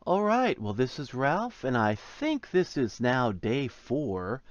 All right, well, this is Ralph, and I think this is now day 4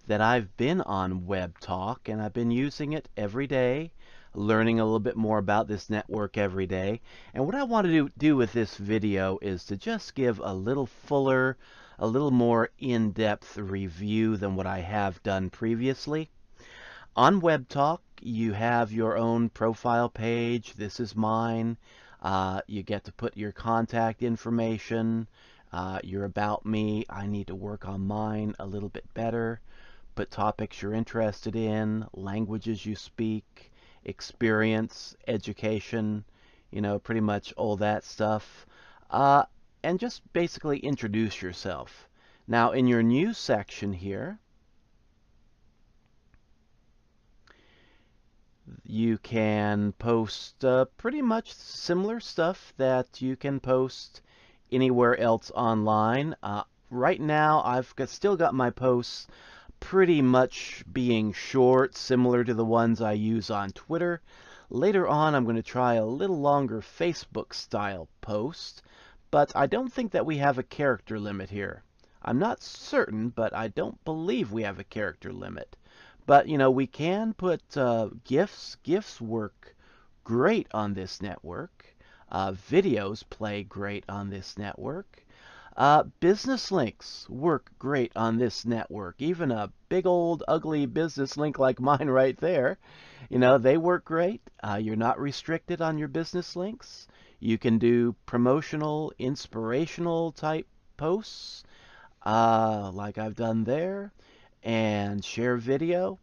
that I've been on Webtalk, and I've been using it every day, learning a little bit more about this network every day. And what I want to do with this video is to just give a little fuller, a little more in-depth review than what I have done previously. On Webtalk, you have your own profile page. This is mine. You get to put your contact information, your about me. I need to work on mine a little bit better. Put topics you're interested in, languages you speak, experience, education, pretty much all that stuff. And just basically introduce yourself. Now, in your news section here, you can post pretty much similar stuff that you can post anywhere else online. Right now, still got my posts pretty much being short, similar to the ones I use on Twitter. Later on, I'm going to try a little longer Facebook style post, but I don't think that we have a character limit here. I'm not certain, but I don't believe we have a character limit. But, we can put GIFs. GIFs work great on this network. Videos play great on this network. Business links work great on this network. Even a big old ugly business link like mine right there, they work great. You're not restricted on your business links. You can do promotional, inspirational type posts, like I've done there, and share video.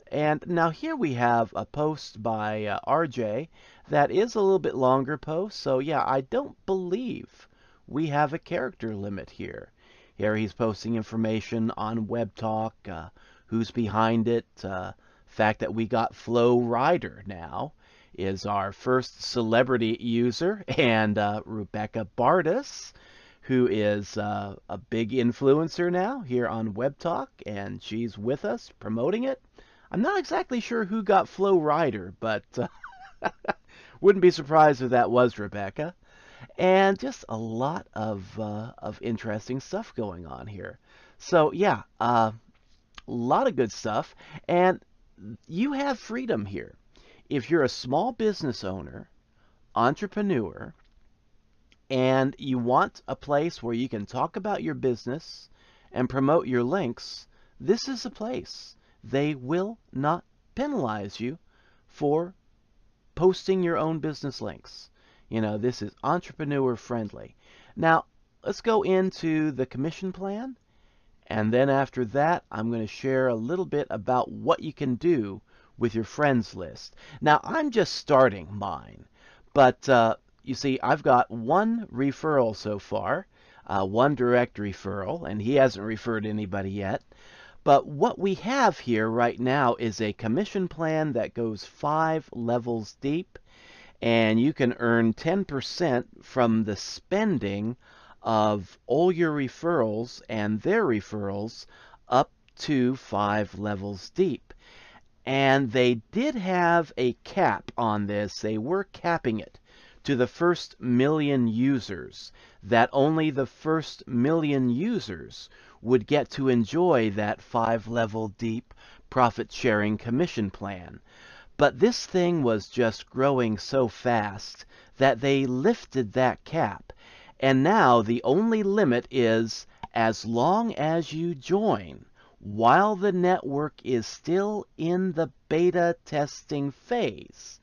And now here we have a post by RJ that is a little bit longer post. So yeah, I don't believe we have a character limit here. Here he's posting information on Webtalk, who's behind it. Fact that we got Flow Rider now is our first celebrity user, and Rebecca Bardis, who is a big influencer now here on Webtalk, and she's with us promoting it. I'm not exactly sure who got Flow Rider, but wouldn't be surprised if that was Rebecca. And just a lot of interesting stuff going on here. So yeah, a lot of good stuff, and you have freedom here. If you're a small business owner, entrepreneur, and you want a place where you can talk about your business and promote your links, this is a place. They will not penalize you for posting your own business links. This is entrepreneur friendly. Now, let's go into the commission plan, and then after that, I'm going to share a little bit about what you can do with your friends list. Now, I'm just starting mine, but you see, I've got one referral so far, one direct referral, and he hasn't referred anybody yet. But what we have here right now is a commission plan that goes 5 levels deep, and you can earn 10% from the spending of all your referrals and their referrals up to 5 levels deep. And they did have a cap on this. They were capping it to the first 1,000,000 users, that only the first 1,000,000 users would get to enjoy that 5-level deep profit sharing commission plan. But this thing was just growing so fast that they lifted that cap. And now the only limit is as long as you join while the network is still in the beta testing phase,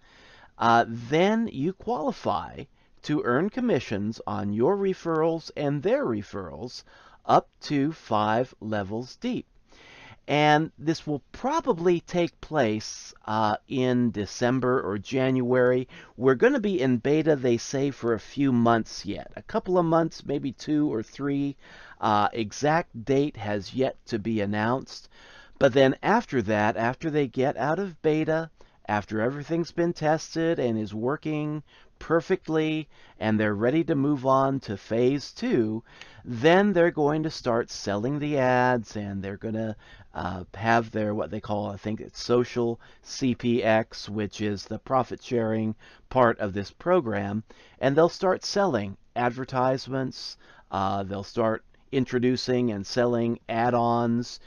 then you qualify to earn commissions on your referrals and their referrals up to 5 levels deep. And this will probably take place in December or January. We're going to be in beta, they say, for a few months yet. A couple of months, maybe 2 or 3. Exact date has yet to be announced. But then after that, after they get out of beta, after everything's been tested and is working perfectly, and they're ready to move on to phase 2, then they're going to start selling the ads, and they're going to have their, what they call, I think it's social CPX, which is the profit sharing part of this program, and they'll start selling advertisements, They'll start introducing and selling add-ons,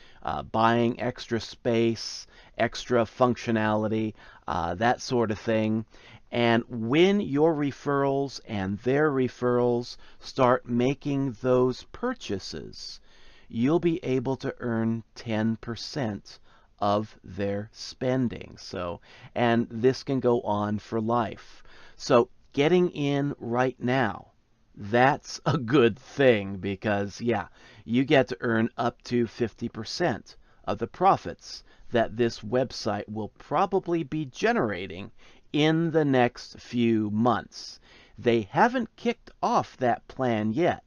buying extra space, extra functionality, that sort of thing. And when your referrals and their referrals start making those purchases, you'll be able to earn 10% of their spending. So, and this can go on for life. So, getting in right now, that's a good thing because, yeah, you get to earn up to 50% of the profits that this website will probably be generating in the next few months. They haven't kicked off that plan yet,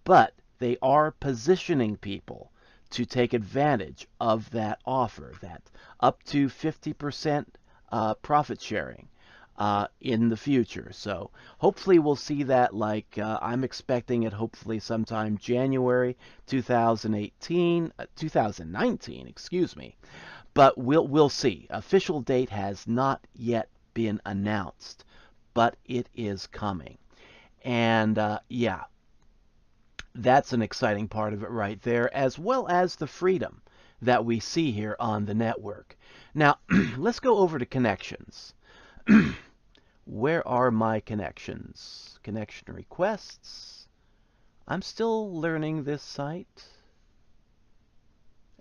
but they are positioning people to take advantage of that offer, that up to 50% profit sharing in the future. So hopefully we'll see that, like I'm expecting it hopefully sometime January 2019, excuse me. But we'll see. Official date has not yet been announced, but it is coming. And yeah, that's an exciting part of it right there, as well as the freedom that we see here on the network. Now, let's go over to connections. Where are my connections? Connection requests. I'm still learning this site.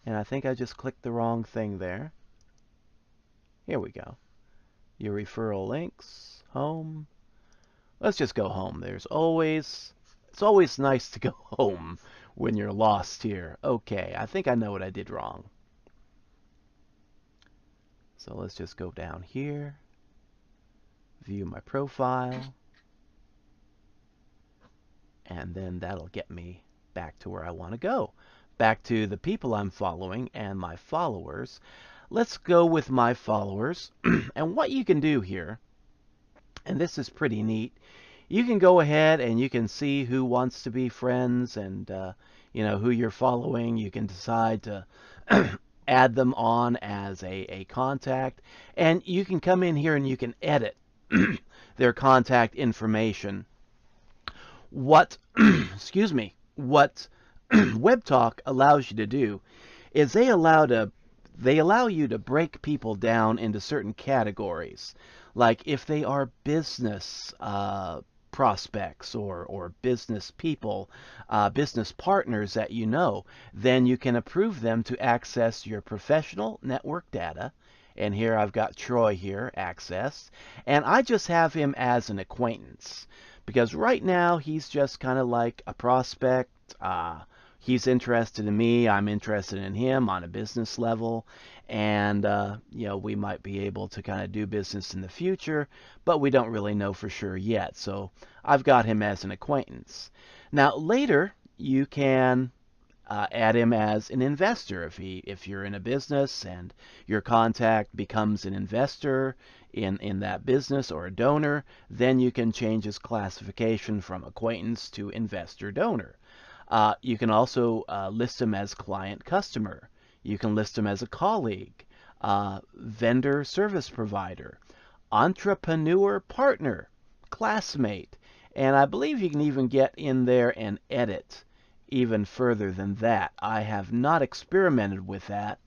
And I think I just clicked the wrong thing there. Here we go. Your referral links. Home. Let's just go home. It's always nice to go home when you're lost here. Okay, I think I know what I did wrong. So let's just go down here. View my profile. And then that'll get me back to where I want to go. Back to the people I'm following and my followers. Let's go with my followers. And what you can do here, and this is pretty neat, you can go ahead and you can see who wants to be friends and you know, who you're following. You can decide to add them on as a contact, and you can come in here and you can edit their contact information. What excuse me, what Webtalk allows you to do is they allow you to break people down into certain categories. Like if they are business prospects or business people, business partners that you know, then you can approve them to access your professional network data. And here I've got Troy here, accessed. And I just have him as an acquaintance because right now he's just kind of like a prospect. He's interested in me, I'm interested in him on a business level, and you know, we might be able to kind of do business in the future, but we don't really know for sure yet. So I've got him as an acquaintance. Now later you can add him as an investor. If you're in a business and your contact becomes an investor in that business or a donor, then you can change his classification from acquaintance to investor donor. You can also list him as client customer. You can list him as a colleague, vendor service provider, entrepreneur partner, classmate, and I believe you can even get in there and edit even further than that. I have not experimented with that.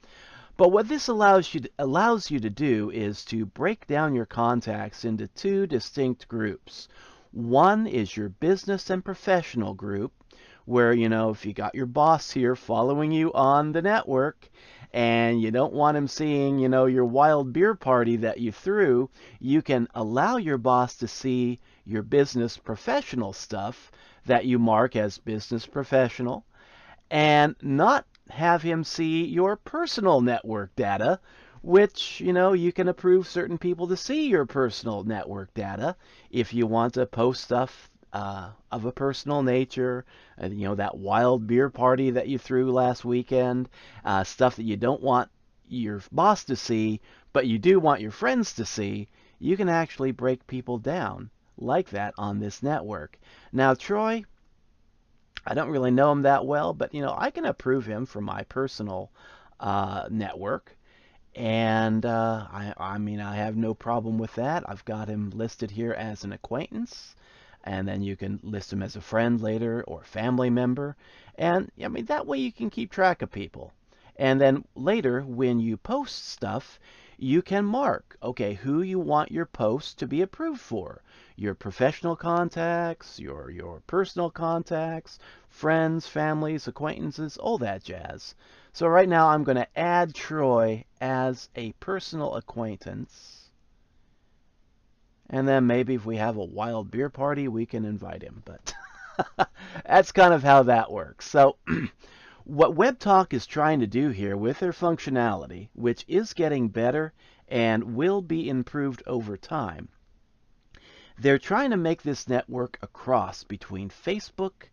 But what this allows you to do is to break down your contacts into two distinct groups. One is your business and professional group, where, you know, if you got your boss here following you on the network and you don't want him seeing, you know, your wild beer party that you threw, you can allow your boss to see your business professional stuff that you mark as business professional and not have him see your personal network data, which, you know, you can approve certain people to see your personal network data if you want to post stuff of a personal nature, you know, that wild beer party that you threw last weekend, stuff that you don't want your boss to see, but you do want your friends to see. You can actually break people down like that on this network. Now, Troy, I don't really know him that well, but, you know, I can approve him for my personal network. And I mean, I have no problem with that. I've got him listed here as an acquaintance. and then you can list them as a friend later or family member. And I mean, that way you can keep track of people. And then later, when you post stuff, you can mark, okay, who you want your post to be approved for. Your professional contacts, your personal contacts, friends, families, acquaintances, all that jazz. So right now I'm going to add Troy as a personal acquaintance. And then maybe if we have a wild beer party, we can invite him. But that's kind of how that works. So what Webtalk is trying to do here with their functionality, which is getting better and will be improved over time, they're trying to make this network a cross between Facebook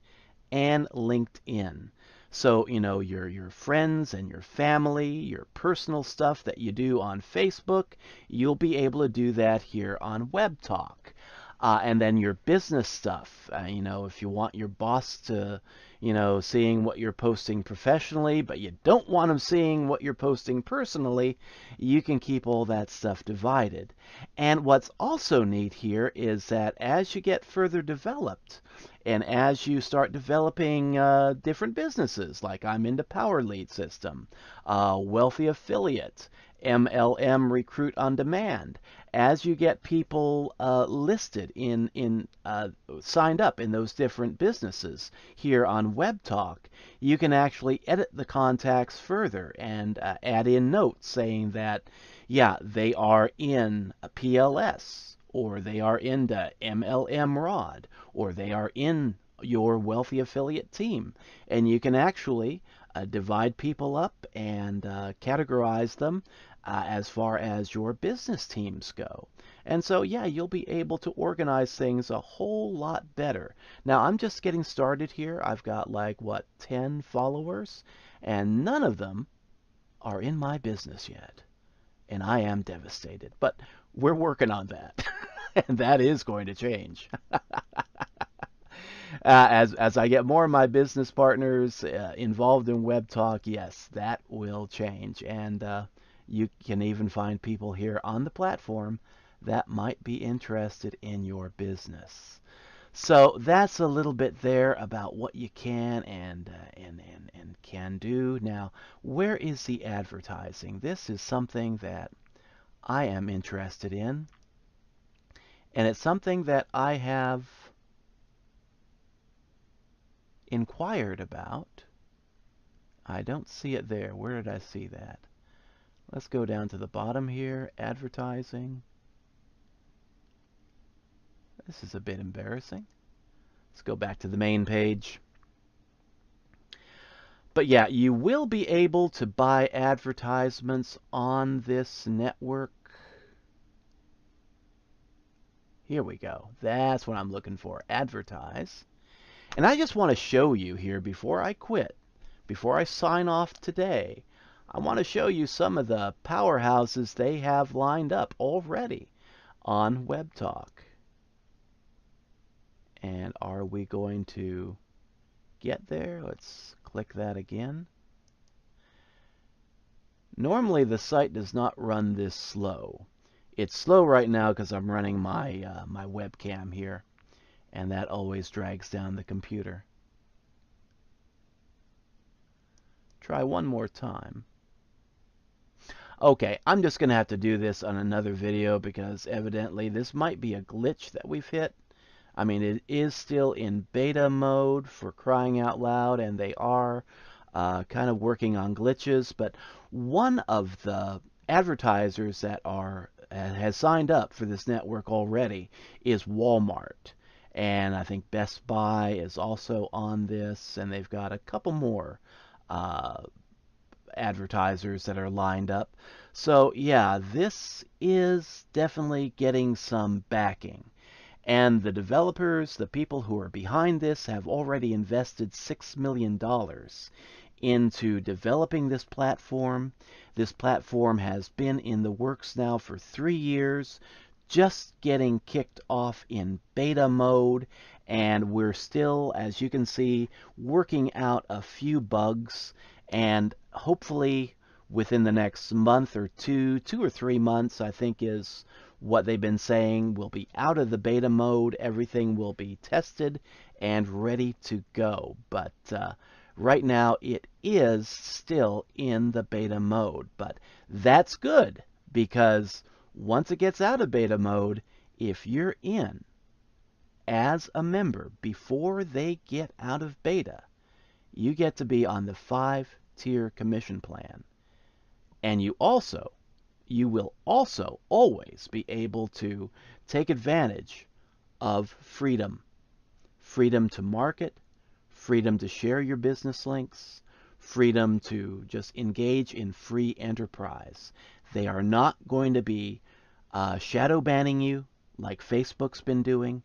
and LinkedIn. So, you know, your friends and your family, your personal stuff that you do on Facebook, you'll be able to do that here on Webtalk. And then your business stuff, you know, if you want your boss to, you know, seeing what you're posting professionally, but you don't want them seeing what you're posting personally, you can keep all that stuff divided. And what's also neat here is that as you get further developed, and as you start developing different businesses, like I'm into Power Lead System, Wealthy Affiliate, MLM Recruit on Demand, as you get people listed signed up in those different businesses here on Webtalk, you can actually edit the contacts further and add in notes saying that, yeah, they are in a PLS, or they are into MLM Rod, or they are in your Wealthy Affiliate team. And you can actually divide people up and categorize them as far as your business teams go. And so, yeah, you'll be able to organize things a whole lot better. Now, I'm just getting started here. I've got like, what, 10 followers? And none of them are in my business yet. And I am devastated. But we're working on that. And that is going to change. As I get more of my business partners involved in Webtalk, yes, that will change. And you can even find people here on the platform that might be interested in your business. So that's a little bit there about what you can and can do. Now, where is the advertising? This is something that I am interested in, and it's something that I have inquired about. I don't see it there. Where did I see that? Let's go down to the bottom here, advertising. This is a bit embarrassing. Let's go back to the main page. But yeah, you will be able to buy advertisements on this network. Here we go. That's what I'm looking for. Advertise. And I just want to show you here before I quit, before I sign off today, I want to show you some of the powerhouses they have lined up already on Webtalk. And are we going to get there? Let's click that again. Normally the site does not run this slow. It's slow right now because I'm running my my webcam here, and that always drags down the computer. Try one more time. Okay, I'm just going to have to do this on another video because evidently this might be a glitch that we've hit. I mean, it is still in beta mode, for crying out loud, and they are kind of working on glitches. But one of the advertisers that has signed up for this network already is Walmart. And I think Best Buy is also on this, and they've got a couple more advertisers that are lined up. So yeah, this is definitely getting some backing. And the developers, the people who are behind this, have already invested $6 million into developing this platform. This platform has been in the works now for 3 years, just getting kicked off in beta mode, and we're still, as you can see, working out a few bugs, and hopefully within the next month or 2 or 3 months, I think is what they've been saying. We'll be out of the beta mode. Everything will be tested and ready to go. But right now it is still in the beta mode. But that's good, because once it gets out of beta mode, if you're in as a member before they get out of beta, you get to be on the 5-tier commission plan. And you will also always be able to take advantage of freedom. Freedom to market, freedom to share your business links, freedom to just engage in free enterprise. They are not going to be shadow banning you like Facebook's been doing.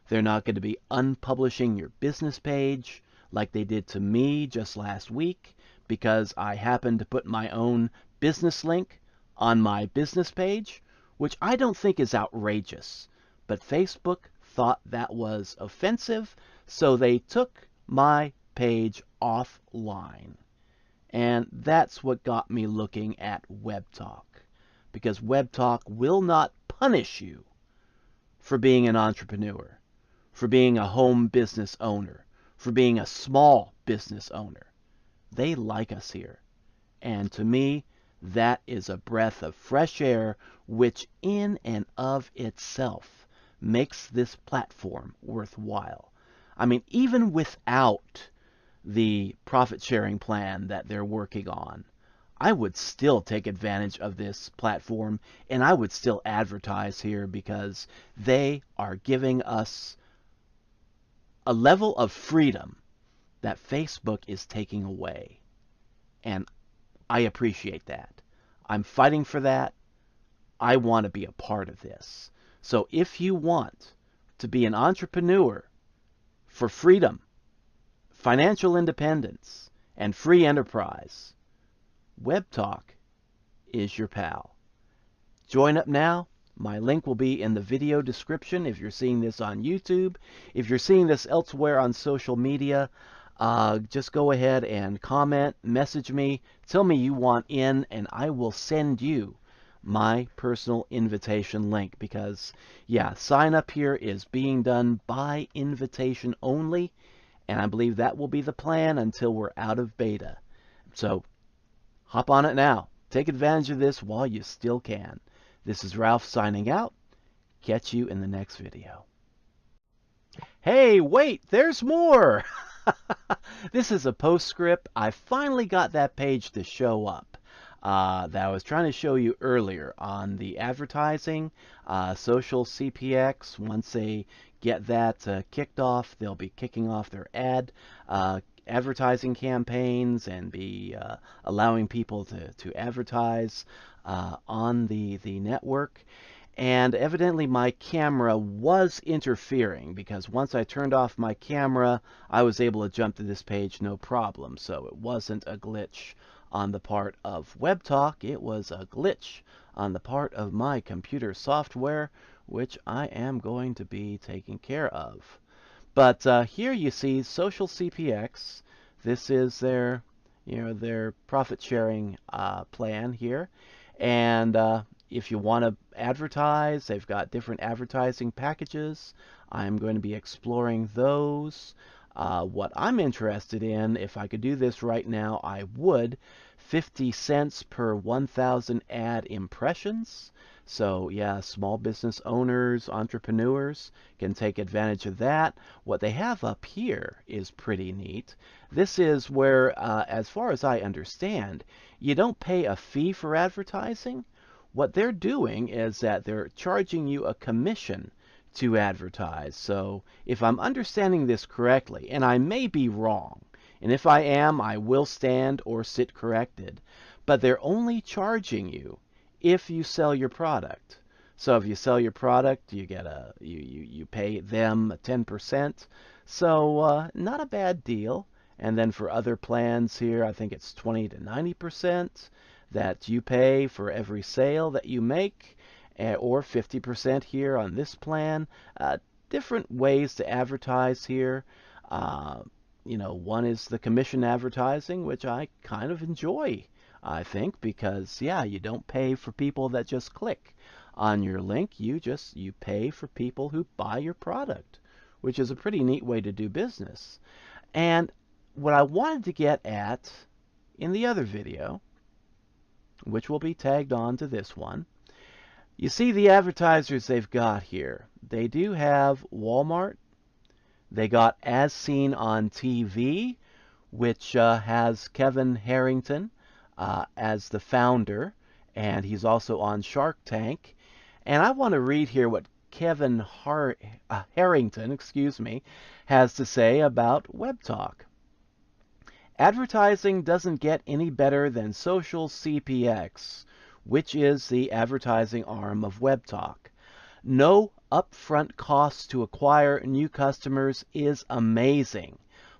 They're not going to be unpublishing your business page like they did to me just last week, because I happened to put my own business link on my business page, which I don't think is outrageous. But Facebook thought that was offensive, so they took my page offline. And that's what got me looking at Webtalk, because Webtalk will not punish you for being an entrepreneur, for being a home business owner, for being a small business owner. They like us here. And to me, that is a breath of fresh air, which in and of itself makes this platform worthwhile. I mean, even without the profit sharing plan that they're working on, I would still take advantage of this platform, and I would still advertise here, because they are giving us a level of freedom that Facebook is taking away. And I appreciate that. I'm fighting for that. I want to be a part of this. So if you want to be an entrepreneur for freedom, financial independence, and free enterprise, Webtalk is your pal. Join up now. My link will be in the video description if you're seeing this on YouTube. If you're seeing this elsewhere on social media, just go ahead and comment, message me, tell me you want in, and I will send you my personal invitation link, because, yeah, sign up here is being done by invitation only, and I believe that will be the plan until we're out of beta. So hop on it now. Take advantage of this while you still can. This is Ralph signing out. Catch you in the next video. Hey, wait, there's more! This is a postscript. I finally got that page to show up that I was trying to show you earlier on the advertising. Social CPX, once they get that kicked off, they'll be kicking off their advertising campaigns and be allowing people to advertise on the network. And evidently my camera was interfering, because once I turned off my camera, I was able to jump to this page no problem. So it wasn't a glitch on the part of Webtalk. It was a glitch on the part of my computer software, which I am going to be taking care of. But here you see Social CPX. This is their, their profit sharing plan here. And if you want to advertise, they've got different advertising packages. I'm going to be exploring those. What I'm interested in, if I could do this right now, I would. 50 cents per 1,000 ad impressions. So yeah, small business owners, entrepreneurs can take advantage of that. What they have up here is pretty neat. This is where, as far as I understand, you don't pay a fee for advertising. What they're doing is that they're charging you a commission to advertise. So if I'm understanding this correctly, and I may be wrong, and if I am, I will stand or sit corrected, but they're only charging you if you sell your product. So if you sell your product, you get you pay them 10%. So not a bad deal. And then for other plans here, I think it's 20 to 90% that you pay for every sale that you make, or 50% here on this plan. Different ways to advertise here. One is the commission advertising, which I kind of enjoy, I think, because, yeah, you don't pay for people that just click on your link. You pay for people who buy your product, which is a pretty neat way to do business. And what I wanted to get at in the other video, which will be tagged on to this one, you see the advertisers they've got here. They do have Walmart. They got As Seen on TV, which has Kevin Harrington as the founder, and he's also on Shark Tank. And I want to read here what Kevin Harrington, has to say about Webtalk. Advertising doesn't get any better than social CPX, which is the advertising arm of Webtalk. No upfront costs to acquire new customers is amazing.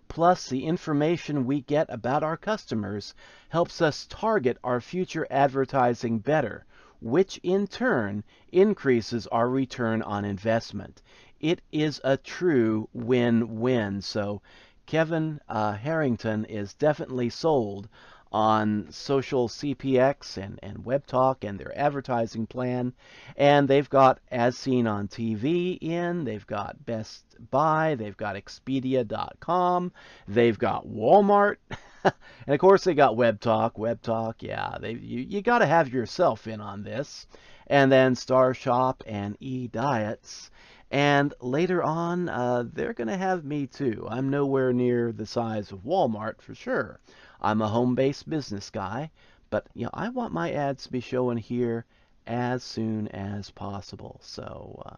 Plus, the information we get about our customers helps us target our future advertising better, which in turn increases our return on investment. It is a true win-win. So Kevin Harrington is definitely sold on social CPX and Webtalk and their advertising plan. And they've got As Seen on TV in, they've got Best Buy, they've got Expedia.com, they've got Walmart, and of course they got Webtalk. Webtalk, yeah, you got to have yourself in on this. And then Star Shop and eDiets. And later on, they're going to have me too. I'm nowhere near the size of Walmart for sure. I'm a home-based business guy, but I want my ads to be showing here as soon as possible. So,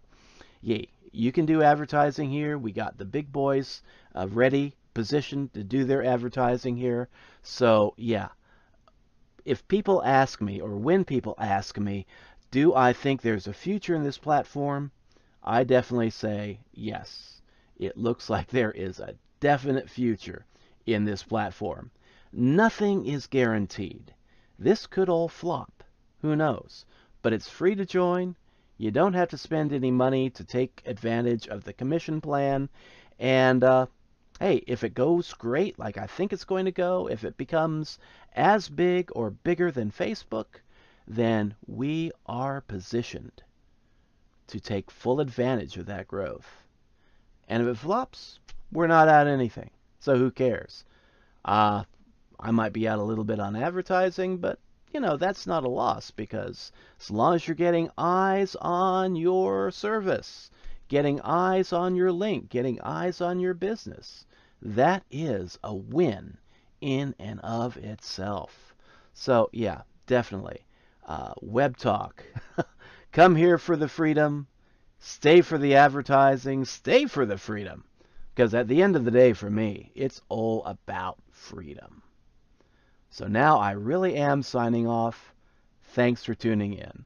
yeah, you can do advertising here. We got the big boys ready, positioned to do their advertising here. So, yeah, if people ask me, or when people ask me, do I think there's a future in this platform? I definitely say yes. It looks like there is a definite future in this platform. Nothing is guaranteed. This could all flop. Who knows? But it's free to join. You don't have to spend any money to take advantage of the commission plan. And hey, if it goes great, like I think it's going to go, if it becomes as big or bigger than Facebook, then we are positioned to take full advantage of that growth. And if it flops, we're not out anything. So who cares? I might be out a little bit on advertising, but that's not a loss, because as long as you're getting eyes on your service, getting eyes on your link, getting eyes on your business, that is a win in and of itself. So yeah, definitely. Webtalk. Come here for the freedom. Stay for the advertising. Stay for the freedom. Because at the end of the day, for me, it's all about freedom. So now I really am signing off. Thanks for tuning in.